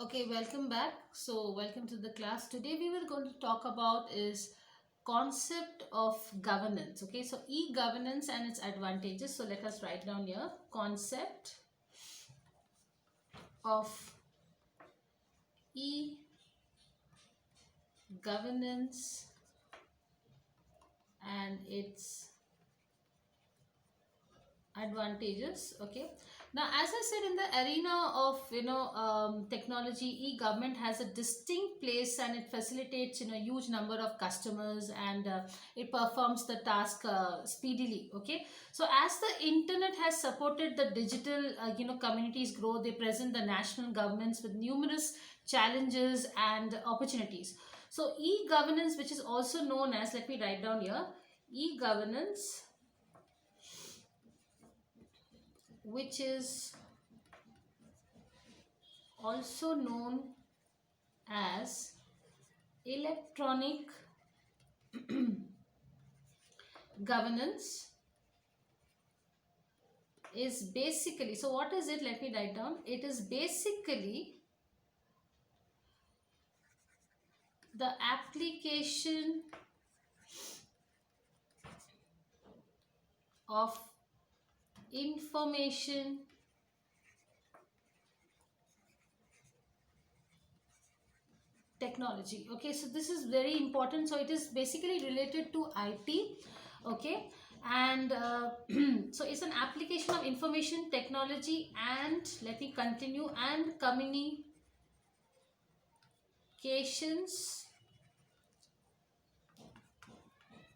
Okay, welcome back. So, welcome to the class. Today we were going to talk about is concept of governance. Okay, so e-governance and its advantages. So, let us write down here concept of e-governance and its advantages. Okay, now as I said, in the arena of technology, e-government has a distinct place and it facilitates huge number of customers, and it performs the task speedily. Okay, so as the internet has supported the digital communities grow, they present the national governments with numerous challenges and opportunities. So e-governance, which is also known as, let me write down here, e-governance, which is also known as electronic governance, is basically, so what is it? Let me write down. It is basically the application of information technology. Okay, so this is very important. So it is basically related to IT. Okay, and so it's an application of information technology, and let me continue, and communications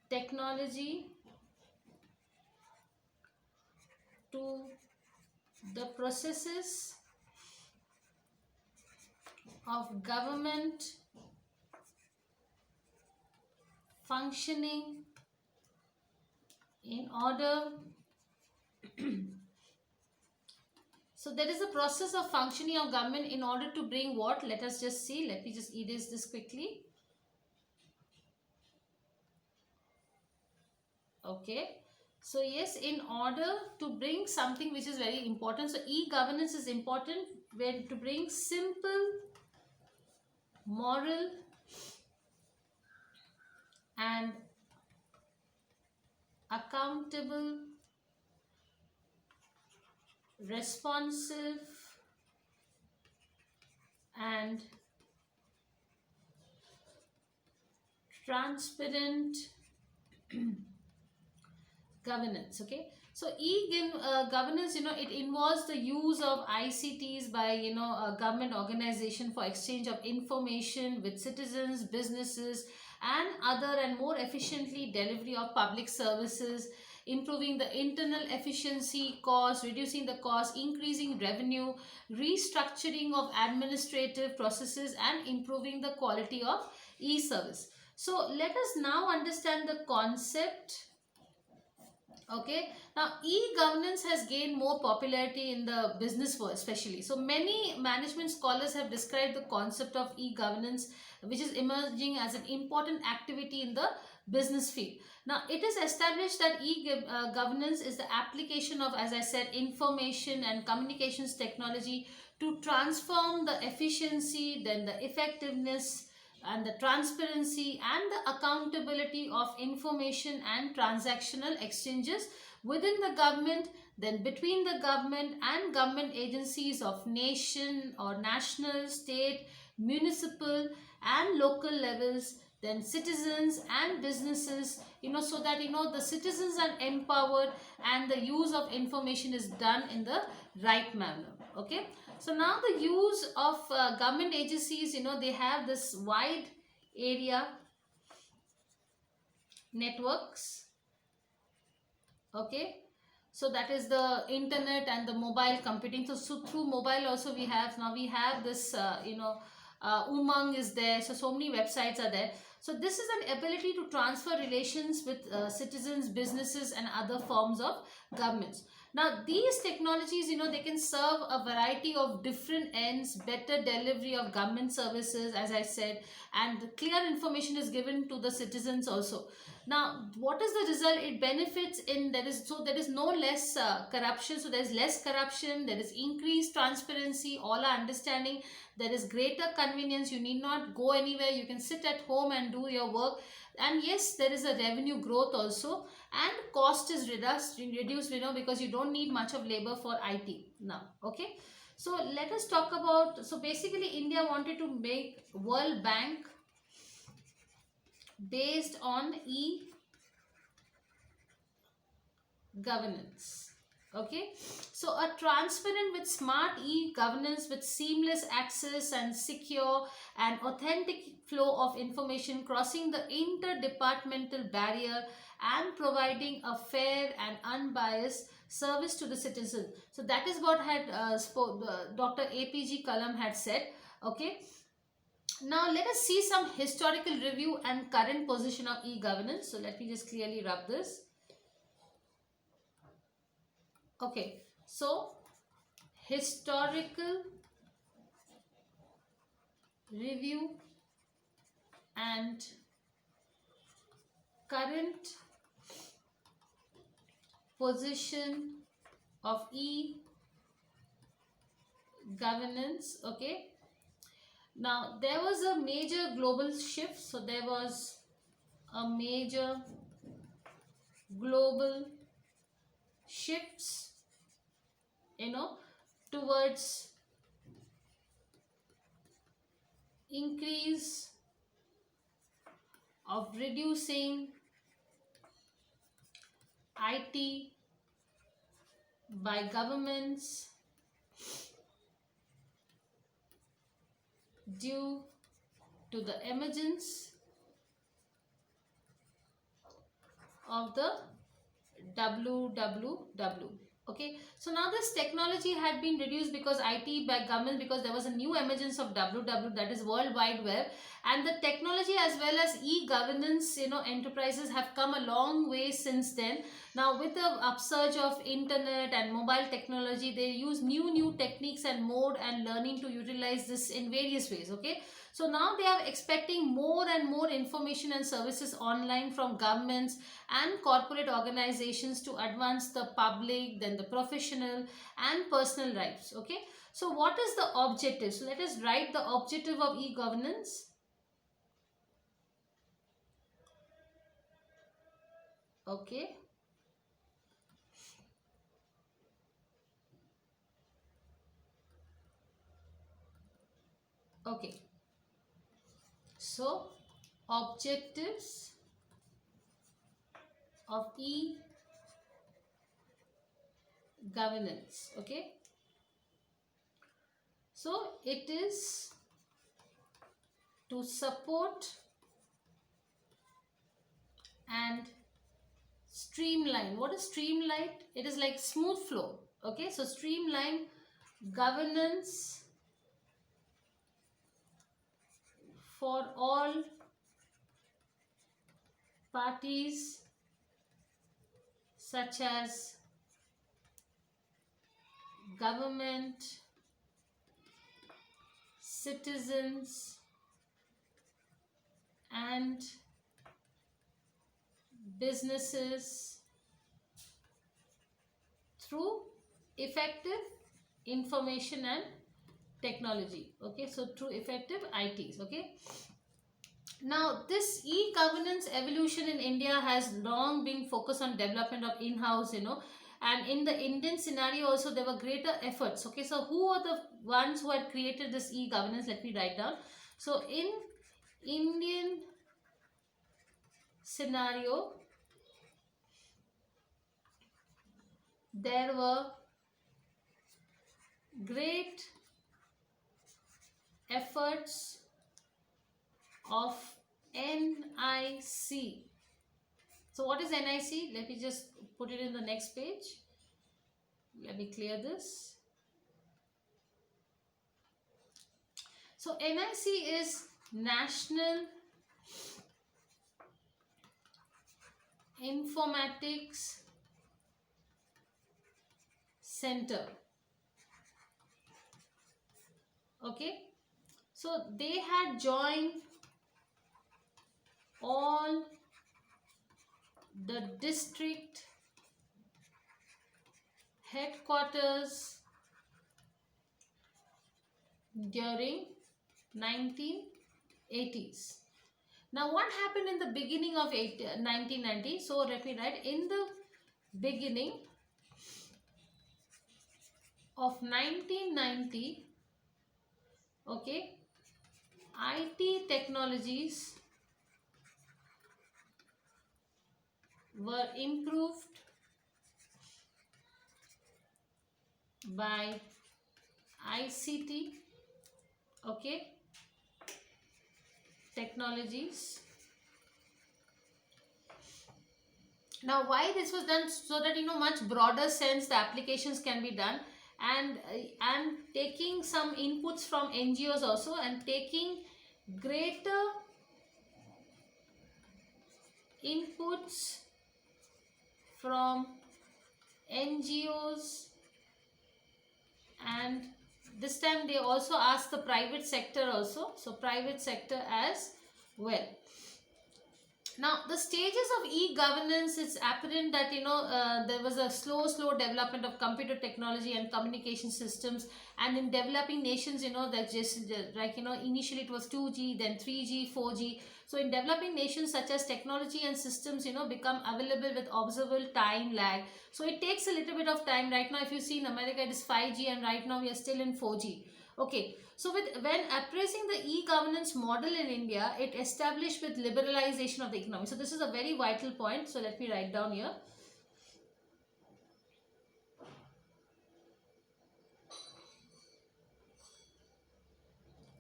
technology to the processes of government functioning in order. So there is a process of functioning of government in order to bring what? Let us just see. Let me just erase this quickly. Okay. So yes, in order to bring something which is very important. So e-governance is important when to bring simple, moral, and accountable, responsive, and transparent governance. Okay, so governance, it involves the use of ICTs by a government organization for exchange of information with citizens, businesses, and other, and more efficiently delivery of public services, improving the internal efficiency, cost, reducing the cost, increasing revenue, restructuring of administrative processes, and improving the quality of e-service. So let us now understand the concept. Okay, now e-governance has gained more popularity in the business world, especially. So many management scholars have described the concept of e-governance, which is emerging as an important activity in the business field. Now it is established that e-governance is the application of, as I said, information and communications technology to transform the efficiency, then the effectiveness, and the transparency and the accountability of information and transactional exchanges within the government, then between the government and government agencies of nation or national, state, municipal, and local levels, then citizens and businesses, so that the citizens are empowered and the use of information is done in the right manner. Okay, so now the use of government agencies, they have this wide area networks. Okay, so that is the internet and the mobile computing. So through mobile also we have this Umang is there. So many websites are there. So this is an ability to transfer relations with citizens, businesses, and other forms of governments. Now these technologies, they can serve a variety of different ends, better delivery of government services, as I said, and clear information is given to the citizens also. Now what is the result? It benefits in, there is no less corruption, so there is less corruption, there is increased transparency, all are understanding, there is greater convenience, you need not go anywhere, you can sit at home and do your work. And yes, there is a revenue growth also, and cost is reduced, because you don't need much of labor for IT now. Okay, so let us talk about, so basically India wanted to make World Bank based on e-governance. Okay, so a transparent with smart e-governance with seamless access and secure and authentic flow of information crossing the interdepartmental barrier and providing a fair and unbiased service to the citizen. So that is what had Dr. APG Kalam had said. Okay, now let us see some historical review and current position of e-governance. So let me just clearly rub this. Okay, so historical review and current position of e-governance. Okay, now there was a major global shift, so there was a major global shifts, towards increase of reducing IT by governments due to the emergence of the WWW. Okay, so now this technology had been reduced because IT by government, because there was a new emergence of WW, that is World Wide Web, and the technology as well as e-governance, enterprises have come a long way since then. Now with the upsurge of internet and mobile technology, they use new techniques and mode and learning to utilize this in various ways. Okay, so now they are expecting more and more information and services online from governments and corporate organizations to advance the public, then the professional and personal lives. Okay, so what is the objective? So let us write the objective of e-governance. Okay, okay, so objectives of e-governance. Okay, so it is to support and streamline. What is streamline? It is like smooth flow. Okay, so streamline governance for all parties such as government, citizens and businesses through effective information and technology. Okay, so through effective ITs. Okay, now this e-governance evolution in India has long been focused on development of in-house, and in the Indian scenario also there were greater efforts. Okay, so who are the ones who had created this e-governance? Let me write down. So in Indian scenario, there were great efforts of NIC. So what is NIC? Let me just put it in the next page. Let me clear this. So NIC is National Informatics center. Okay, so they had joined all the district headquarters during 1980s. Now what happened in the beginning of 1990? So let me write, in the beginning of 1990, okay, IT technologies were improved by ICT, okay, technologies. Now why this was done? So that, much broader sense the applications can be done, and taking some inputs from NGOs also, and taking greater inputs from NGOs, and this time they also asked the private sector also, so private sector as well. Now the stages of e-governance, it's apparent that there was a slow development of computer technology and communication systems, and in developing nations, that just like initially it was 2G, then 3G, 4G. So in developing nations, such as technology and systems become available with observable time lag. So it takes a little bit of time. Right now if you see in America it is 5G, and right now we are still in 4G. Okay, so when appraising the e-governance model in India, it established with liberalization of the economy. So this is a very vital point. So let me write down here.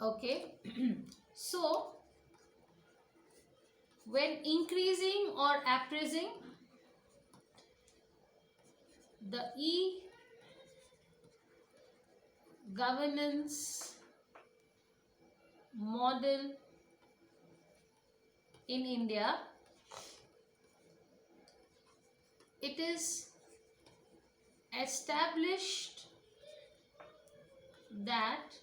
Okay, so when increasing or appraising the e-governance model in India, it is established that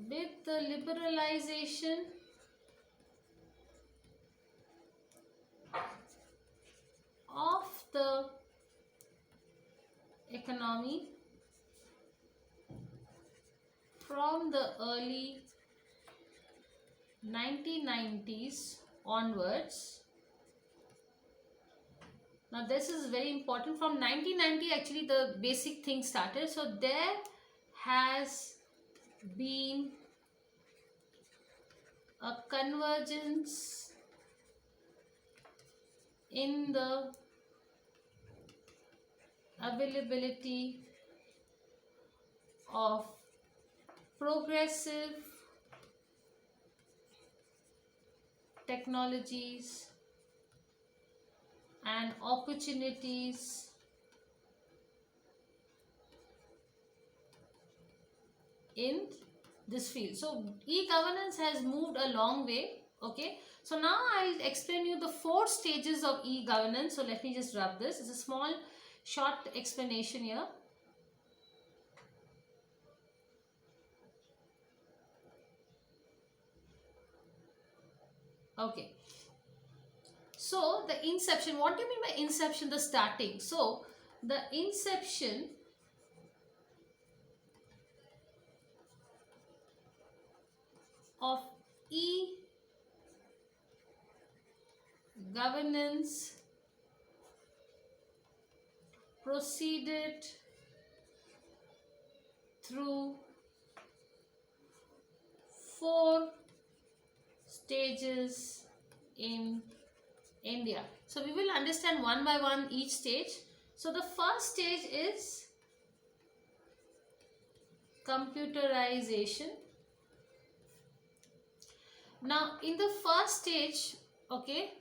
with the liberalization of the economy from the early 1990s onwards. Now this is very important. From 1990 actually the basic thing started. So there has been a convergence in the availability of progressive technologies and opportunities in this field. So e-governance has moved a long way. Okay, so now I'll explain you the 4 stages of e-governance. So let me just rub this. It's a small short explanation here. Okay, so the inception, what do you mean by inception? The starting. So the inception of e-governance proceeded through 4 stages in India. So we will understand one by one each stage. So the first stage is computerization. Now in the first stage, okay,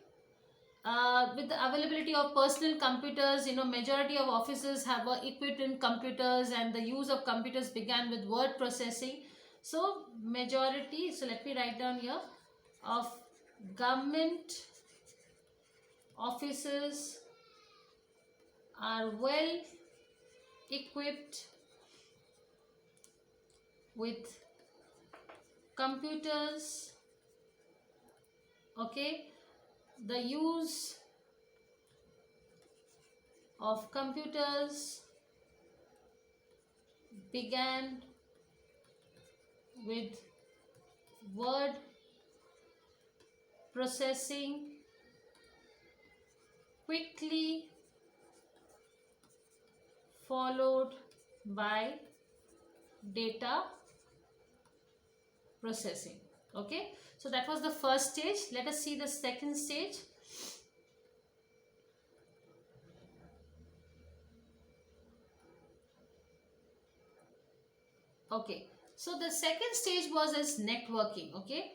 with the availability of personal computers, majority of offices were equipped in computers, and the use of computers began with word processing. So majority, so let me write down here, of government offices are well equipped with computers. Okay, the use of computers began with word processing, quickly followed by data processing. Okay, so that was the first stage. Let us see the second stage. Okay, so the second stage was as networking. Okay,